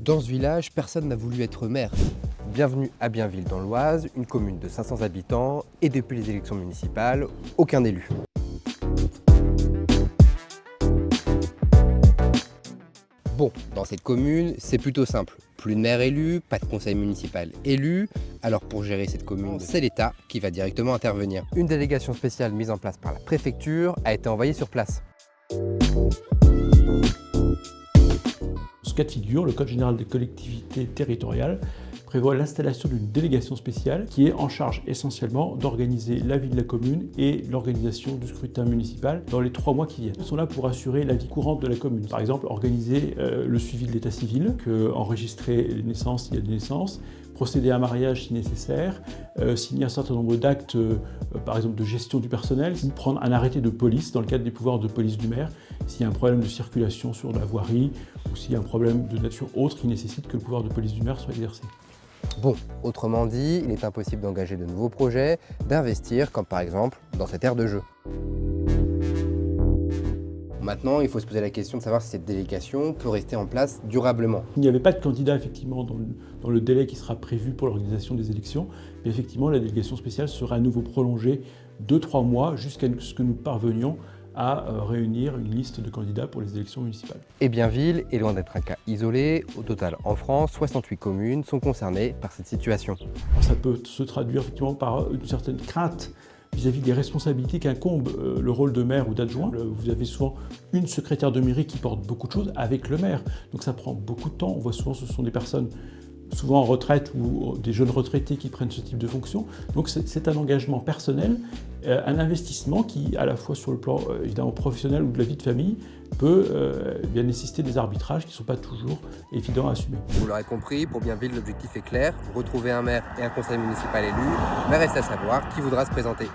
Dans ce village, personne n'a voulu être maire. Bienvenue à Bienville dans l'Oise, une commune de 500 habitants et depuis les élections municipales, aucun élu. Bon, dans cette commune, c'est plutôt simple. Plus de maire élu, pas de conseil municipal élu. Alors pour gérer cette commune, c'est l'État qui va directement intervenir. Une délégation spéciale mise en place par la préfecture a été envoyée sur place. Dans ce cas de figure, le Code général des collectivités territoriales prévoit l'installation d'une délégation spéciale qui est en charge essentiellement d'organiser la vie de la commune et l'organisation du scrutin municipal dans les 3 mois qui viennent. Ils sont là pour assurer la vie courante de la commune. Par exemple, organiser le suivi de l'état civil, enregistrer les naissances s'il y a des naissances, procéder à un mariage si nécessaire, signer un certain nombre d'actes, par exemple de gestion du personnel, ou prendre un arrêté de police dans le cadre des pouvoirs de police du maire, s'il y a un problème de circulation sur la voirie, ou s'il y a un problème de nature autre qui nécessite que le pouvoir de police du maire soit exercé. Bon, autrement dit, il est impossible d'engager de nouveaux projets, d'investir, comme par exemple dans cette aire de jeu. Maintenant, il faut se poser la question de savoir si cette délégation peut rester en place durablement. Il n'y avait pas de candidat effectivement dans le délai qui sera prévu pour l'organisation des élections, mais effectivement la délégation spéciale sera à nouveau prolongée de 3 mois jusqu'à ce que nous parvenions à réunir une liste de candidats pour les élections municipales. Et Bienville est loin d'être un cas isolé. Au total, en France, 68 communes sont concernées par cette situation. Alors, ça peut se traduire effectivement par une certaine crainte vis-à-vis des responsabilités qu'incombe le rôle de maire ou d'adjoint. Vous avez souvent une secrétaire de mairie qui porte beaucoup de choses avec le maire. Donc ça prend beaucoup de temps. On voit souvent que ce sont des personnes souvent en retraite ou des jeunes retraités qui prennent ce type de fonction. Donc c'est un engagement personnel, un investissement qui, à la fois sur le plan évidemment professionnel ou de la vie de famille, peut bien nécessiter des arbitrages qui ne sont pas toujours évidents à assumer. Vous l'aurez compris, pour Bienville, l'objectif est clair, retrouver un maire et un conseil municipal élu, mais reste à savoir qui voudra se présenter.